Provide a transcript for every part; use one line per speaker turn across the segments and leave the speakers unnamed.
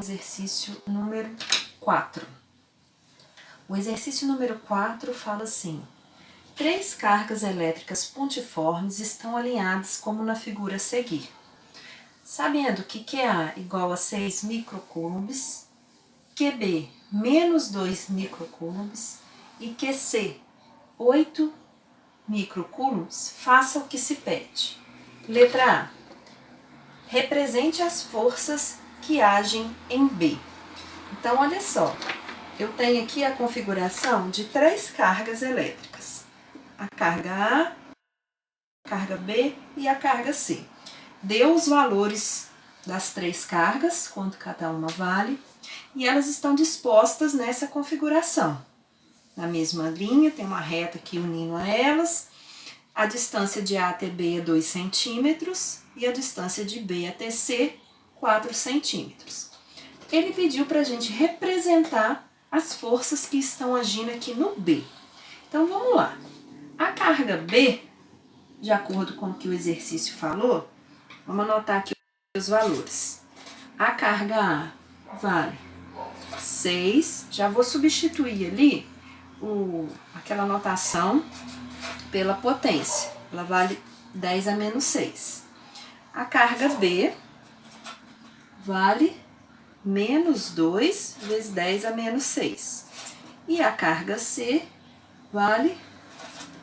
exercício número 4. O exercício número 4 fala assim: 3 cargas elétricas pontiformes estão alinhadas como na figura a seguir. Sabendo que QA igual a 6 microcoulombs, QB menos 2 microcoulombs e QC 8 microcoulombs, faça o que se pede. Letra A. Represente as forças que agem em B. Então, olha só, eu tenho aqui a configuração de 3 cargas elétricas. A carga A, a carga B e a carga C. Deu os valores das 3 cargas, quanto cada uma vale, e elas estão dispostas nessa configuração. Na mesma linha, tem uma reta aqui unindo a elas. A distância de A até B é 2 centímetros e a distância de B até C, 4 centímetros. Ele pediu para a gente representar as forças que estão agindo aqui no B. Então, vamos lá. A carga B, de acordo com o que o exercício falou, vamos anotar aqui os valores. A carga A vale 6, já vou substituir ali aquela notação pela potência, ela vale 10 a menos 6. A carga B vale menos 2 vezes 10 a menos 6. E a carga C vale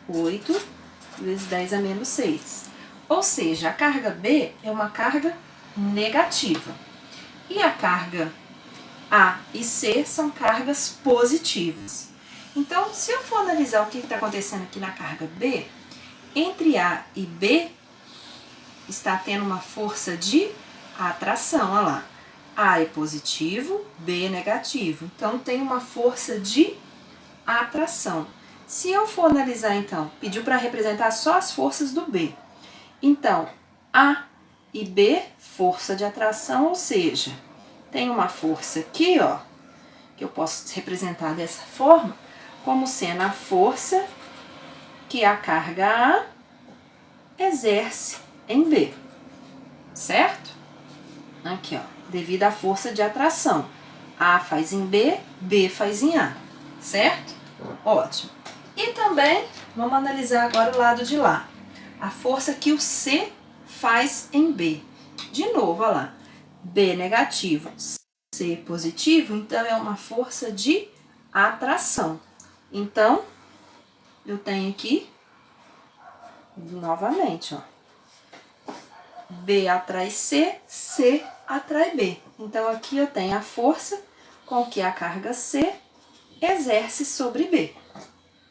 8 vezes 10 a menos 6. Ou seja, a carga B é uma carga negativa. E a carga A e C são cargas positivas. Então, se eu for analisar o que está acontecendo aqui na carga B, entre A e B está tendo uma força de atração, olha lá. A é positivo, B é negativo. Então, tem uma força de atração. Se eu for analisar, então, pediu para representar só as forças do B. Então, A e B, força de atração, ou seja, tem uma força aqui, ó, que eu posso representar dessa forma, como sendo a força que a carga A exerce em B, certo? Aqui, ó, devido à força de atração. A faz em B, B faz em A, certo? Ótimo. E também, vamos analisar agora o lado de lá. A força que o C faz em B. De novo, olha lá. B negativo, C positivo, então é uma força de atração. Então, eu tenho aqui, novamente, ó. B atrai C, C atrai B. Então, aqui eu tenho a força com que a carga C exerce sobre B,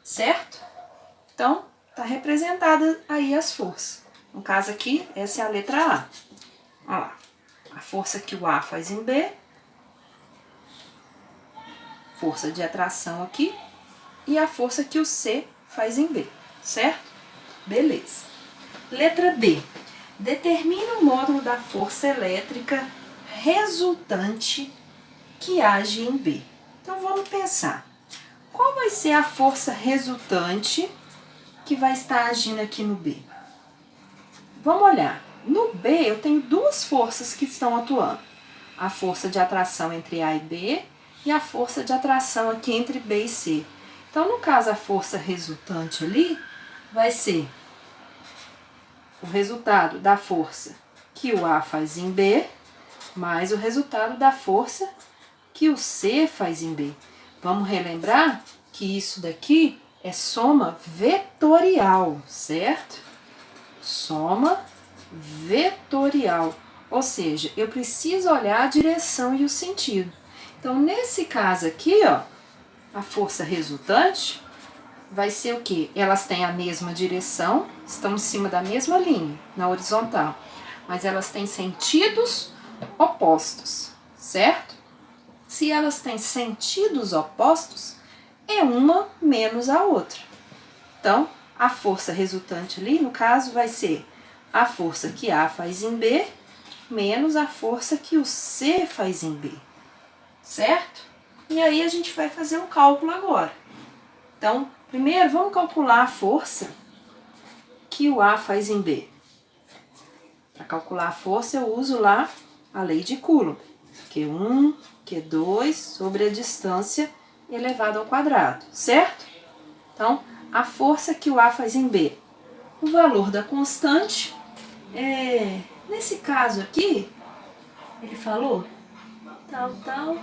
certo? Então, está representada aí as forças. No caso aqui, essa é a letra A. Olha lá, a força que o A faz em B, força de atração aqui, e a força que o C faz em B, certo? Beleza. Letra B. Determina o módulo da força elétrica resultante que age em B. Então, vamos pensar. Qual vai ser a força resultante que vai estar agindo aqui no B? Vamos olhar. No B, eu tenho 2 forças que estão atuando. A força de atração entre A e B e a força de atração aqui entre B e C. Então, no caso, a força resultante ali vai ser o resultado da força que o A faz em B, mais o resultado da força que o C faz em B. Vamos relembrar que isso daqui é soma vetorial, certo? Soma vetorial, ou seja, eu preciso olhar a direção e o sentido. Então, nesse caso aqui, ó, a força resultante vai ser o quê? Elas têm a mesma direção, estão em cima da mesma linha, na horizontal, mas elas têm sentidos opostos, certo? Se elas têm sentidos opostos, é uma menos a outra. Então, a força resultante ali, no caso, vai ser a força que A faz em B, menos a força que o C faz em B, certo? E aí, a gente vai fazer um cálculo agora. Então, primeiro, vamos calcular a força que o A faz em B. Para calcular a força, eu uso lá a lei de Coulomb, Q1, Q2 sobre a distância elevada ao quadrado, certo? Então, a força que o A faz em B. O valor da constante, nesse caso aqui, ele falou tal.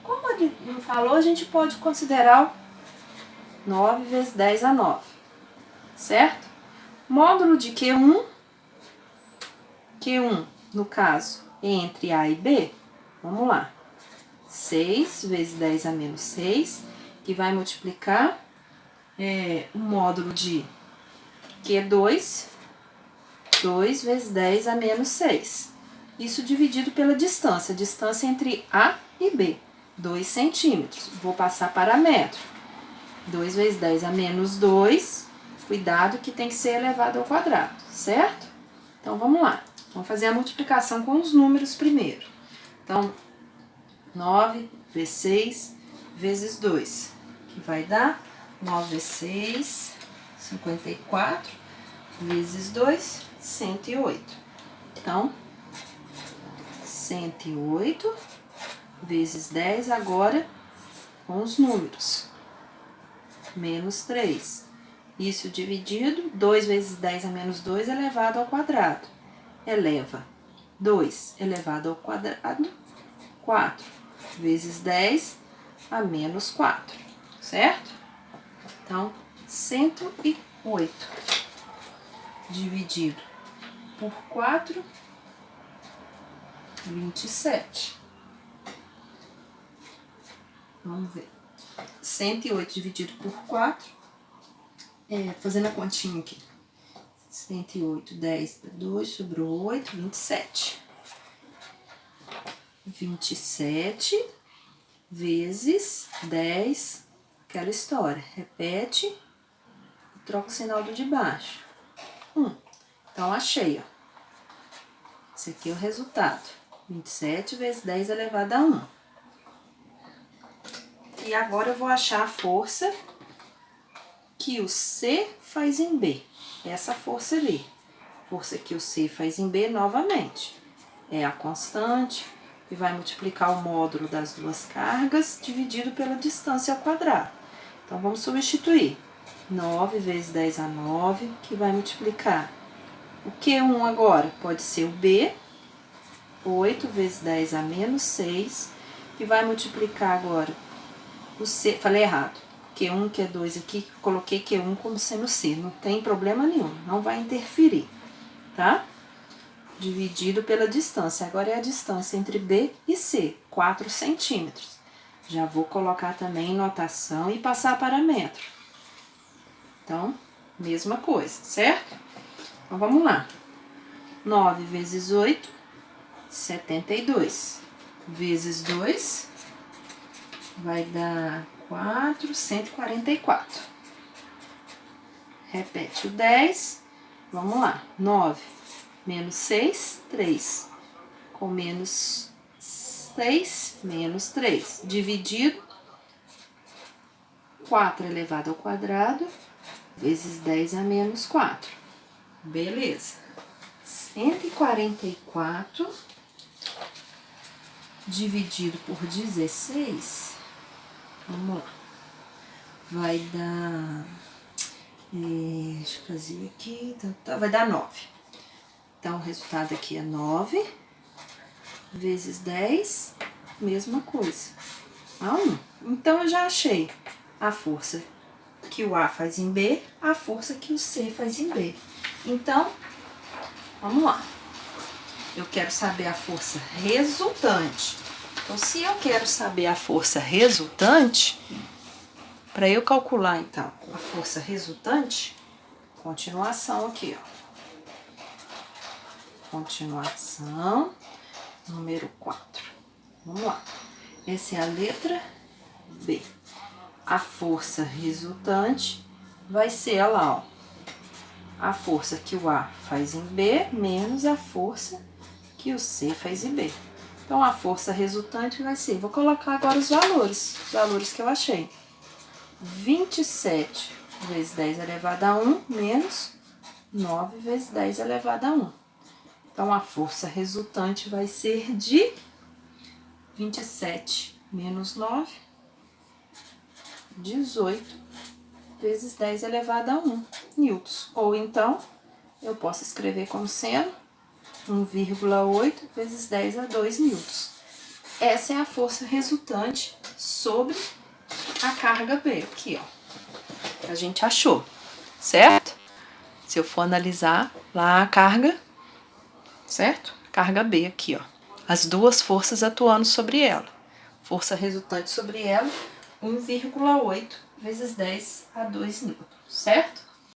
Como ele não falou, a gente pode considerar 9 vezes 10 a 9, certo? Módulo de Q1, no caso, entre A e B, vamos lá. 6 vezes 10 a menos 6, que vai multiplicar o módulo de Q2, 2 vezes 10 a menos 6. Isso dividido pela distância, a distância entre A e B, 2 centímetros. Vou passar para metro. 2 vezes 10 a menos 2, cuidado que tem que ser elevado ao quadrado, certo? Então, vamos lá. Vamos fazer a multiplicação com os números primeiro. Então, 9 vezes 6 vezes 2, que vai dar 9 vezes 6, 54, vezes 2, 108. Então, 108 vezes 10 agora com os números. Menos 3. Isso dividido, 2 vezes 10 a menos 2 elevado ao quadrado. Eleva 2 elevado ao quadrado, 4 vezes 10 a menos 4, certo? Então, 108 dividido por 4, 27. Vamos ver. 108 dividido por 4, fazendo a continha aqui. 108, 10, 2, sobrou 8, 27. 27 vezes 10, aquela história. Repete e troca o sinal do de baixo. 1. Então, achei, ó. Esse aqui é o resultado. 27 vezes 10 elevado a 1. E agora eu vou achar a força que o C faz em B. Essa força ali. Força que o C faz em B novamente. É a constante que vai multiplicar o módulo das duas cargas dividido pela distância ao quadrado. Então, vamos substituir. 9 vezes 10 a 9, que vai multiplicar. O Q1 agora pode ser o B. 8 vezes 10 a menos 6, que vai multiplicar agora o C. Falei errado. Q1, Q2 aqui, coloquei Q1 como sendo C. Não tem problema nenhum, não vai interferir, tá? Dividido pela distância. Agora é a distância entre B e C, 4 centímetros. Já vou colocar também em notação e passar para metro. Então, mesma coisa, certo? Então, vamos lá. 9 vezes 8, 72. Vezes 2, vai dar 4, 144. Repete o 10. Vamos lá. 9 menos 6, 3. Com menos 6, menos 3. Dividido. 4 elevado ao quadrado, vezes 10 a menos 4. Beleza. 144 dividido por 16, vamos lá, vai dar, deixa eu fazer aqui, vai dar 9. Então, o resultado aqui é 9 vezes 10, mesma coisa, a 1. Então, eu já achei a força que o A faz em B, a força que o C faz em B. Então, vamos lá. Eu quero saber a força resultante. Então, se eu quero saber a força resultante, para eu calcular, então, a força resultante, continuação aqui, ó. Continuação, número 4. Vamos lá. Essa é a letra B. A força resultante vai ser lá, ó. A força que o A faz em B menos a força que o C faz em B. Então, a força resultante vai ser... Vou colocar agora os valores que eu achei. 27 vezes 10 elevado a 1 menos 9 vezes 10 elevado a 1. Então, a força resultante vai ser de 27 menos 9, 18, vezes 10 elevado a 1 newtons. Ou então, eu posso escrever como sendo 1,8 vezes 10 a 2 newtons. Essa é a força resultante sobre a carga B, aqui, ó. A gente achou, certo? Se eu for analisar lá a carga, certo? Carga B aqui, ó. As duas forças atuando sobre ela. Força resultante sobre ela, 1,8 vezes 10 a 2 newtons, certo?